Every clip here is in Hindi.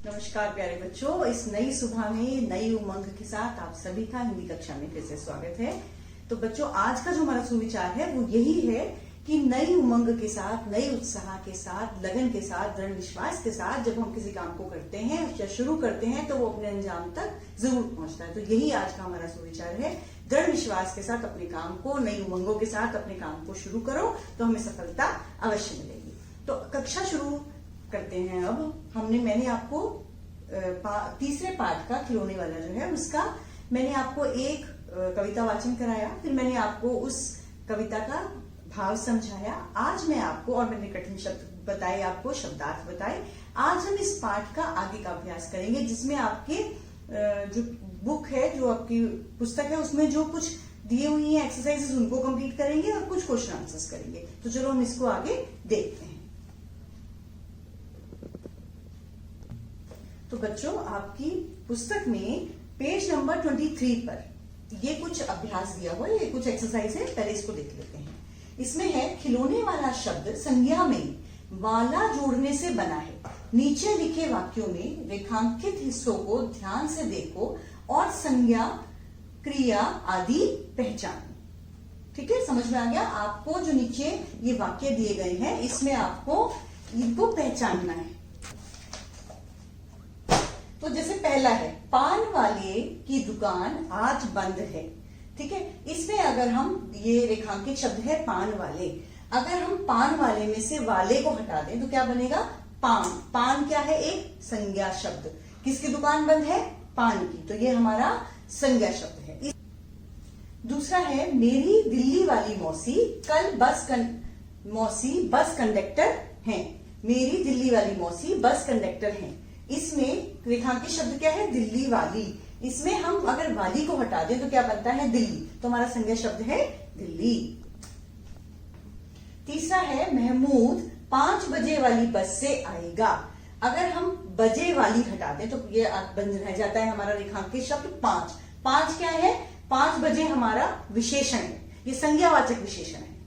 नमस्कार प्यारे बच्चों, इस नई सुबह में नई उमंग के साथ आप सभी का हिंदी कक्षा में फिर से स्वागत है। तो बच्चों, आज का जो हमारा सुविचार है वो यही है कि नई उमंग के साथ, नई उत्साह के साथ, लगन के साथ, दृढ़ विश्वास के साथ जब हम किसी काम को करते हैं या शुरू करते हैं तो वो अपने अंजाम तक जरूर पहुंचता है। तो यही आज का हमारा सुविचार है। दृढ़ विश्वास के साथ अपने काम को, नई उमंगों के साथ अपने काम को शुरू करो तो हमें सफलता अवश्य मिलेगी। तो कक्षा शुरू करते हैं। अब मैंने आपको तीसरे पाठ का खिलौने वाला जो है उसका मैंने आपको एक कविता वाचन कराया, फिर मैंने आपको उस कविता का भाव समझाया। आज मैं आपको, और मैंने कठिन शब्द बताए, आपको शब्दार्थ बताए। आज हम इस पाठ का आगे का अभ्यास करेंगे जिसमें आपके जो बुक है, जो आपकी पुस्तक है, उसमें जो कुछ दिए हुई है एक्सरसाइजेस उनको कंप्लीट करेंगे और कुछ क्वेश्चन आंसर्स करेंगे। तो चलो हम इसको आगे देखते हैं। तो बच्चों, आपकी पुस्तक में पेज नंबर 23 पर ये कुछ अभ्यास दिया हुआ है, ये कुछ एक्सरसाइज है। पहले इसको देख लेते हैं। इसमें है खिलौने वाला शब्द संज्ञा में वाला जोड़ने से बना है। नीचे लिखे वाक्यों में रेखांकित हिस्सों को ध्यान से देखो और संज्ञा, क्रिया आदि पहचानो। ठीक है, समझ में आ गया? आपको जो नीचे ये वाक्य दिए गए हैं इसमें आपको इनको पहचानना है। तो जैसे पहला है, पान वाले की दुकान आज बंद है। ठीक है, इसमें अगर हम, ये रेखांकित शब्द है पान वाले, अगर हम पान वाले में से वाले को हटा दें तो क्या बनेगा? पान। पान क्या है? एक संज्ञा शब्द। किसकी दुकान बंद है? पान की। तो ये हमारा संज्ञा शब्द है। दूसरा है, मेरी दिल्ली वाली मौसी कल मौसी बस कंडक्टर हैं। मेरी दिल्ली वाली मौसी बस कंडक्टर हैं। इसमें रेखांकित शब्द क्या है? दिल्ली वाली। इसमें हम अगर वाली को हटा दें तो क्या बनता है? दिल्ली। तो हमारा संज्ञा शब्द है दिल्ली। तीसरा है, महमूद 5 बजे वाली बस से आएगा। अगर हम बजे वाली हटा दें तो ये बन रह जाता है हमारा रेखांकित शब्द 5। 5 क्या है? 5 बजे हमारा विशेषण है, ये संज्ञावाचक विशेषण है।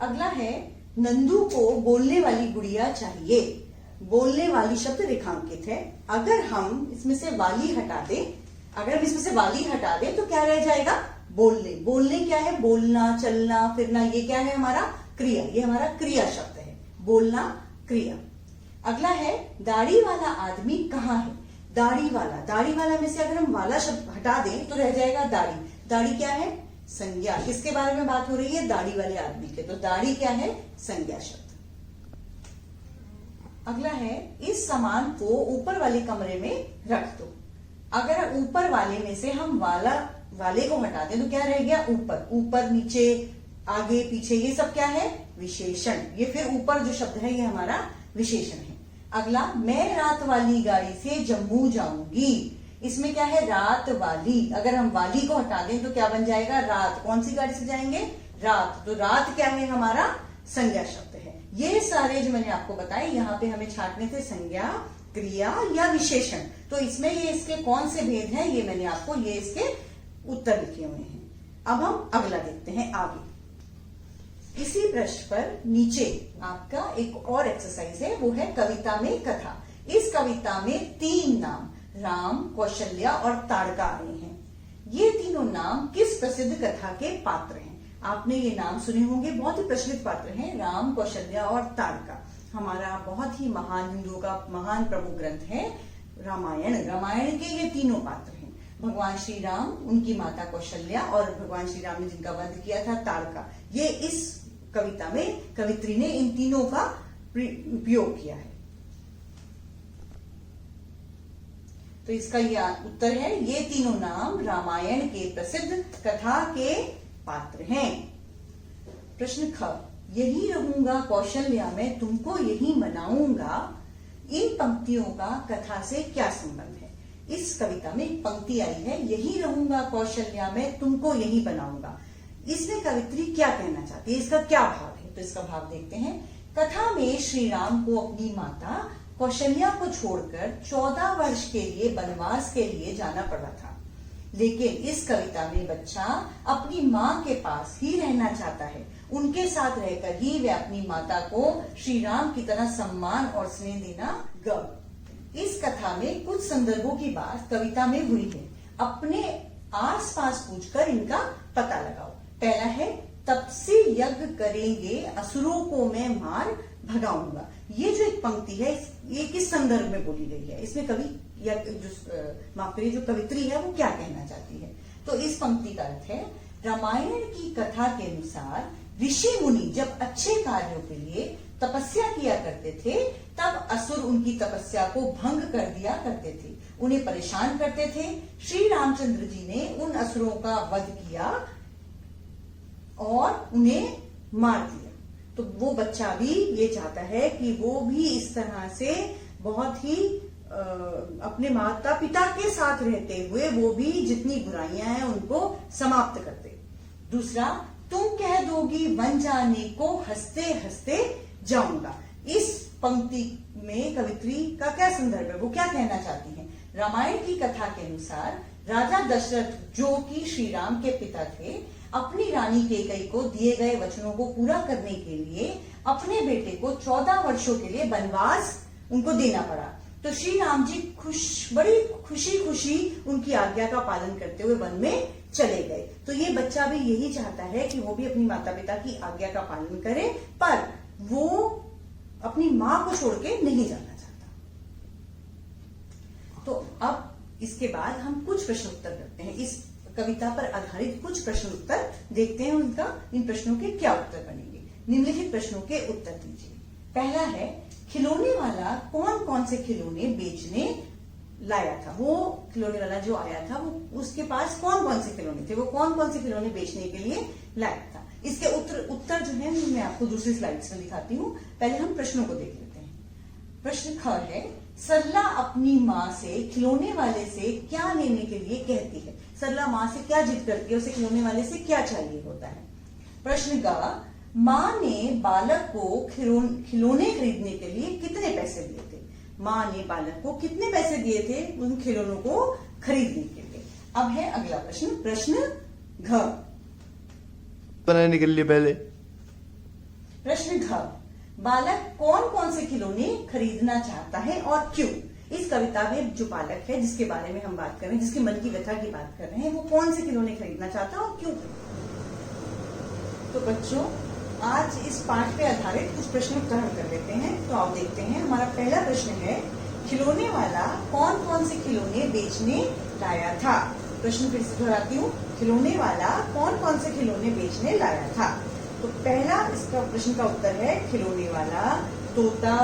अगला है, नंदू को बोलने वाली गुड़िया चाहिए। बोलने वाली शब्द रेखांकित है। अगर हम इसमें से वाली हटा दें, तो क्या रह जाएगा? बोलने। बोलने क्या है? बोलना, चलना, फिरना। ये क्या है? हमारा क्रिया। ये हमारा क्रिया शब्द है, बोलना, क्रिया। अगला है, दाढ़ी वाला आदमी कहाँ है? दाढ़ी वाला में से अगर हम वाला शब्द हटा दें तो रह जाएगा दाढ़ी। दाढ़ी क्या है? संज्ञा। किसके बारे में बात हो रही है? दाढ़ी वाले आदमी के। तो दाढ़ी क्या है? संज्ञा शब्द। अगला है, इस सामान को ऊपर वाले कमरे में रख दो। अगर ऊपर वाले में से हम वाले को हटा दें तो क्या रह गया? ऊपर। ऊपर, नीचे, आगे, पीछे, ये सब क्या है? विशेषण। ये फिर ऊपर जो शब्द है ये हमारा विशेषण है। अगला, मैं रात वाली गाड़ी से जम्मू जाऊंगी। इसमें क्या है? रात वाली। अगर हम वाली को हटा दें तो क्या बन जाएगा? रात। कौन सी गाड़ी से जाएंगे? रात। तो रात क्या है? हमारा संज्ञा शब्द है। ये सारे जो मैंने आपको बताए, यहाँ पे हमें छांटने थे संज्ञा, क्रिया या विशेषण। तो इसमें ये इसके कौन से भेद हैं ये मैंने आपको, ये इसके उत्तर लिखे हुए हैं। अब हम अगला देखते हैं आगे। इसी पृष्ठ पर नीचे आपका एक और एक्सरसाइज है, वो है कविता में कथा। इस कविता में 3 नाम, राम, कौशल्या और ताड़का आए हैं। ये तीनों नाम किस प्रसिद्ध कथा के पात्र हैं? आपने ये नाम सुने होंगे, बहुत ही प्रचलित पात्र हैं, राम, कौशल्या और ताड़का। हमारा बहुत ही महान, हिंदुओं का महान प्रमुख ग्रंथ है रामायण। रामायण के ये तीनों पात्र हैं, भगवान श्री राम, उनकी माता कौशल्या और भगवान श्री राम ने जिनका वध किया था ताड़का। ये इस कविता में कवित्री ने इन तीनों का उपयोग किया है। तो इसका ये उत्तर है, ये तीनों नाम रामायण के प्रसिद्ध कथा के पात्र हैं। प्रश्न ख, यही रहूंगा कौशल्या में, तुमको यही मनाऊंगा। इन पंक्तियों का कथा से क्या संबंध है? इस कविता में एक पंक्ति आई है, यही रहूंगा कौशल्या में, तुमको यही बनाऊंगा। इसमें कवित्री क्या कहना चाहती है? इसका क्या भाव है? तो इसका भाव देखते हैं। कथा में श्री राम को अपनी माता कौशल्या को छोड़कर 14 वर्ष के लिए वनवास के लिए जाना पड़ा था। लेकिन इस कविता में बच्चा अपनी माँ के पास ही रहना चाहता है। उनके साथ रहकर ही वह अपनी माता को श्री राम की तरह सम्मान और स्नेह देगा। किताब में कुछ संदर्भों की बात कविता में हुई है, अपने आसपास पूछकर इनका पता लगाओ। पहला है, तपस्वी यज्ञ करेंगे असुरों को मैं मार भगाऊंगा। ये जो एक पंक्ति है ये किस संदर्भ में बोली गई है? इसमें कवि या माफ करिए जो कवित्री है वो क्या कहना चाहती है? तो इस पंक्ति का अर्थ है, रामायण की कथा के अनुसार ऋषि मुनि जब अच्छे कार्यों के लिए तपस्या किया करते थे तब असुर उनकी तपस्या को भंग कर दिया करते थे, उन्हें परेशान करते थे। श्री रामचंद्र जी ने उन असुरों का वध किया और उन्हें मार दिया। तो वो बच्चा भी ये चाहता है कि वो भी इस तरह से बहुत ही अपने माता पिता के साथ रहते हुए वो भी जितनी बुराइयां हैं उनको समाप्त कर दे। दूसरा, तुम कह दोगी वन जाने को हंसते हंसते जाऊंगा। इस पंक्ति में कवित्री का क्या संदर्भ है? वो क्या कहना चाहती है? रामायण की कथा के अनुसार राजा दशरथ जो कि श्री राम के पिता थे, अपनी रानी कैकेयी को दिए गए वचनों को पूरा करने के लिए अपने बेटे को 14 वर्षों के लिए वनवास उनको देना पड़ा। तो श्री राम जी बड़ी खुशी खुशी उनकी आज्ञा का पालन करते हुए वन में चले गए। तो ये बच्चा भी यही चाहता है कि वो भी अपनी माता पिता की आज्ञा का पालन करे, पर वो अपनी मां को छोड़ के नहीं जाना चाहता। तो अब इसके बाद हम कुछ प्रश्न उत्तर करते हैं। इस कविता पर आधारित कुछ प्रश्न उत्तर देखते हैं, उनका इन प्रश्नों के क्या उत्तर बनेंगे। निम्नलिखित प्रश्नों के उत्तर दीजिए। पहला है, खिलौने वाला कौन कौन से खिलौने बेचने लाया था? वो खिलौने वाला जो आया था वो उसके पास कौन कौन से खिलौने थे, वो कौन कौन से खिलौने बेचने के लिए लाया था? इसके उत्तर जो है मैं आपको दूसरी स्लाइड्स में दिखाती हूँ। पहले हम प्रश्नों को देख लेते हैं। प्रश्न ख है, सरला अपनी माँ से खिलौने वाले से क्या लेने के लिए कहती है? सरला माँ से क्या जिद करती है, उसे खिलौने वाले से क्या चाहिए होता है? प्रश्न ग, माँ ने बालक को खिलौने खरीदने के लिए कितने पैसे दिए थे? माँ ने बालक को कितने पैसे दिए थे उन खिलौनों को खरीदने के लिए? अब है अगला प्रश्न, प्रश्न घ बनाने के लिए पहले। प्रश्न घ, बालक कौन कौन से खिलौने खरीदना चाहता है और क्यों? इस कविता में जो बालक है जिसके बारे में हम बात कर रहे हैं, जिसके मन की व्यथा की बात कर रहे हैं, वो कौन से खिलौने खरीदना चाहता है और क्यों? तो बच्चों, आज इस पाठ पे आधारित कुछ प्रश्न उत्तर हम कर लेते हैं। तो आप देखते हैं, हमारा पहला प्रश्न है, खिलौने वाला कौन कौन से खिलौने बेचने लाया था? प्रश्न फिर से दोहराती हूँ, खिलौने वाला कौन कौन से खिलौने बेचने लाया था? तो पहला इसका प्रश्न का उत्तर है, खिलौने वाला तोता,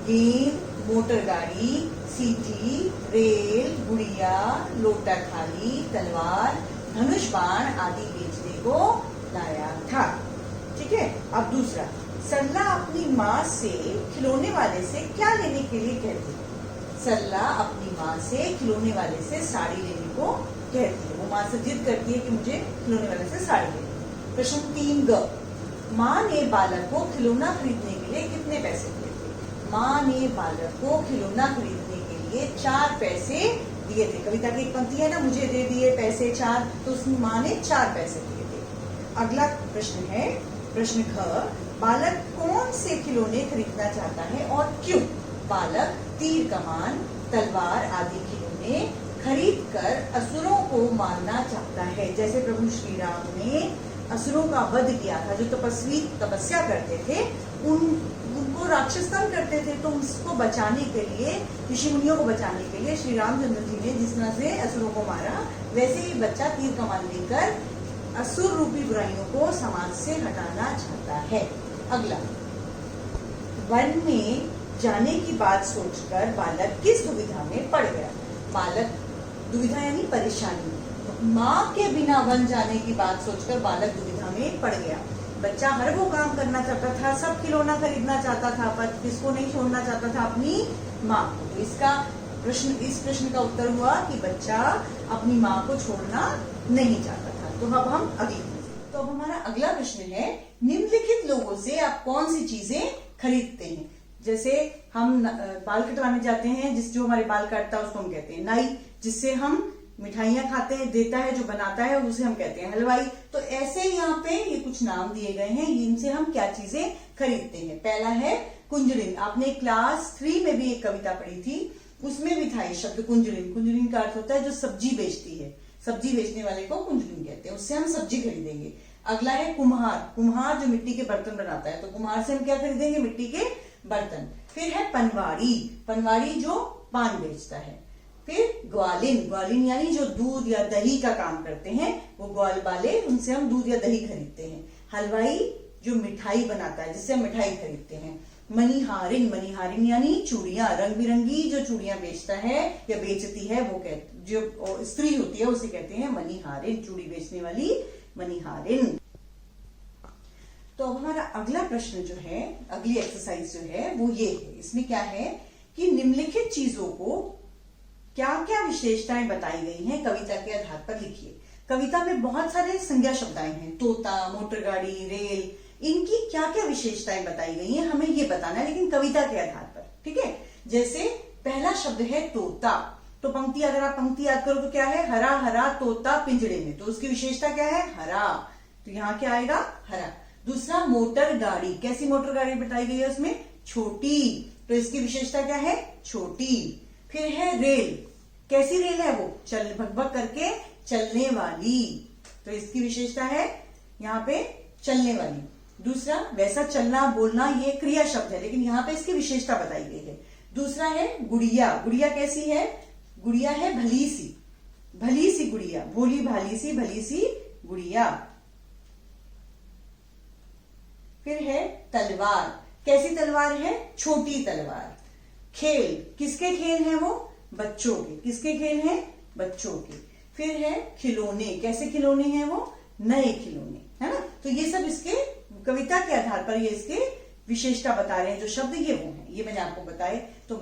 गेंद, मोटर गाड़ी, सीटी, रेल, गुड़िया, लोटा थाली, तलवार, धनुष बाण आदि बेचने को लाया था। ठीक है। अब दूसरा, सरला अपनी माँ से खिलौने वाले से क्या लेने के लिए कहती है? सरला अपनी माँ से खिलौने वाले से साड़ी लेने को कहती है। वो माँ से जिद करती है कि मुझे खिलौने वाले से साड़ी लेनी। प्रश्न 3 ग, माँ ने बालक को खिलौना खरीदने के लिए कितने पैसे दिए थे? माँ ने बालक को खिलौना खरीदने के लिए 4 पैसे दिए थे। कविता की एक पंक्ति है ना, मुझे दे दिए पैसे 4, तो उसमें माँ ने 4 पैसे दिए थे। अगला प्रश्न है, प्रश्न ख, बालक कौन से खिलौने खरीदना चाहता है और क्यों? बालक तीर कमान, तलवार आदि खिलौने खरीद कर असुरों को मारना चाहता है। जैसे प्रभु श्री राम ने असुरों का वध किया था, जो तपस्वी तपस्या करते थे, उनको राक्षस तंग करते थे, तो उसको बचाने के लिए, ऋषि मुनियों को बचाने के लिए श्री रामचंद्र जी ने जिस तरह से असुरों को मारा, वैसे ही बच्चा तीर कमान लेकर असुर रूपी बुराइयों को समाज से हटाना चाहता है। अगला, वन में जाने की बात सोचकर बालक किस दुविधा में पड़ गया? बालक, दुविधा यानी परेशानी, माँ के बिना वन जाने की बात सोचकर बालक दुविधा में पड़ गया। बच्चा हर वो काम करना चाहता था, सब खिलौना खरीदना चाहता था, पर किसको नहीं छोड़ना चाहता था? अपनी माँ को। तो इस प्रश्न का उत्तर हुआ कि बच्चा अपनी माँ को छोड़ना नहीं चाहता था। तो अब हम तो अब हमारा अगला प्रश्न है, निम्नलिखित लोगों से आप कौन सी चीजें खरीदते हैं? जैसे हम बाल कटवाने जाते हैं, जो हमारे बाल काटता है उसको हम कहते हैं नाई, जिससे हम मिठाइयां खाते हैं, देता है, जो बनाता है उसे हम कहते हैं हलवाई। तो ऐसे यहाँ पे ये कुछ नाम दिए गए हैं, इनसे हम क्या चीजें खरीदते हैं। पहला है कुंजड़िन। आपने क्लास 3 में भी एक कविता पढ़ी थी उसमें भी था ये शब्द कुंजलिन। कुंजलिन का अर्थ होता है जो सब्जी बेचती है, सब्जी बेचने वाले को कुंजलिन कहते हैं, उससे हम सब्जी खरीदेंगे। अगला है कुम्हार। कुम्हार जो मिट्टी के बर्तन बनाता है, तो कुम्हार से हम क्या खरीदेंगे? मिट्टी के बर्तन। फिर है पनवाड़ी। पनवाड़ी जो पान बेचता है। फिर ग्वालिन। ग्वालिन यानी जो दूध या दही का काम करते हैं, वो ग्वाल वाले, उनसे हम दूध या दही खरीदते हैं। हलवाई जो मिठाई बनाता है, जिससे हम मिठाई खरीदते हैं। मणिहारिन। मणिहारिन यानी चूड़ियां, रंग बिरंगी जो चूड़ियां बेचता है या बेचती है, वो जो स्त्री होती है उसे कहते हैं मणिहारिन। चूड़ी बेचने वाली मणिहारिन। तो अब हमारा अगला प्रश्न जो है, अगली एक्सरसाइज जो है वो ये है। इसमें क्या है कि निम्नलिखित चीजों को क्या क्या विशेषताएं बताई गई हैं, कविता के आधार पर लिखिए। कविता में बहुत सारे संज्ञा शब्दाएं हैं, तोता, मोटर गाड़ी, रेल, इनकी क्या क्या विशेषताएं बताई गई हैं हमें ये बताना है, लेकिन कविता के आधार पर। ठीक है, जैसे पहला शब्द है तोता, तो पंक्ति, अगर आप पंक्ति याद करो तो क्या है? हरा हरा तोता पिंजड़े में, तो उसकी विशेषता क्या है? हरा, तो यहाँ क्या आएगा? हरा। दूसरा मोटर गाड़ी। कैसी मोटर गाड़ी बताई गई है उसमें? छोटी, तो इसकी विशेषता क्या है? छोटी। फिर है रेल। कैसी रेल है वो? चल भगभग करके चलने वाली, तो इसकी विशेषता है यहाँ पे चलने वाली। दूसरा, वैसा चलना बोलना, ये क्रिया शब्द है, लेकिन यहाँ पे इसकी विशेषता बताई गई है। दूसरा है गुड़िया। गुड़िया कैसी है? गुड़िया है भली सी, भली सी गुड़िया, भोली भाली सी, भली सी गुड़िया। फिर है तलवार। कैसी तलवार है? छोटी तलवार। खेल। किसके खेल हैं वो? बच्चों के। किसके खेल हैं? बच्चों के। फिर है खिलौने। कैसे खिलौने हैं वो? नए खिलौने, है ना। तो ये सब इसके कविता के आधार पर ये इसके विशेषता बता रहे हैं, जो शब्द ये वो हैं, ये मैंने आपको बताए। तो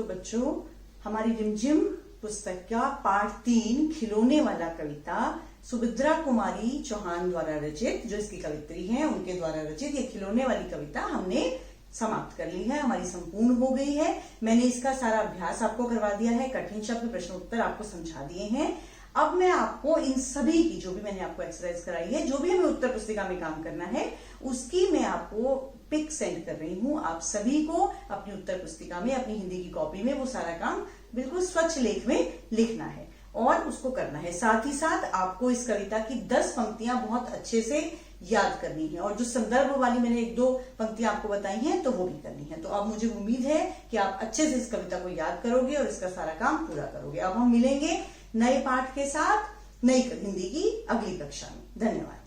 बच्चों हमारी रिमझिम पुस्तक का पाठ 3 खिलौने वाला कविता सुभद्रा कुमारी चौहान द्वारा रचित, जो इसकी कवित्री हैं उनके द्वारा रचित, ये खिलौने वाली कविता हमने समाप्त कर ली है, हमारी संपूर्ण हो गई है। मैंने इसका सारा अभ्यास आपको करवा दिया है, कठिन शब्द प्रश्न उत्तर आपको समझा दिए हैं। अब मैं आपको इन सभी की, जो भी मैंने आपको एक्सरसाइज कराई है, जो भी हमें उत्तर पुस्तिका में काम करना है, उसकी मैं आपको पिक सेंड कर रही हूं। आप सभी को अपनी उत्तर पुस्तिका में, अपनी हिंदी की कॉपी में वो सारा काम बिल्कुल स्वच्छ लेख में लिखना है और उसको करना है। साथ ही साथ आपको इस कविता की 10 पंक्तियां बहुत अच्छे से याद करनी है, और जो संदर्भ वाली मैंने 1-2 पंक्तियां आपको बताई हैं, तो वो भी करनी है। तो अब मुझे उम्मीद है कि आप अच्छे से इस कविता को याद करोगे और इसका सारा काम पूरा करोगे। अब हम मिलेंगे नए पाठ के साथ, नई हिंदी की अगली कक्षा में। धन्यवाद।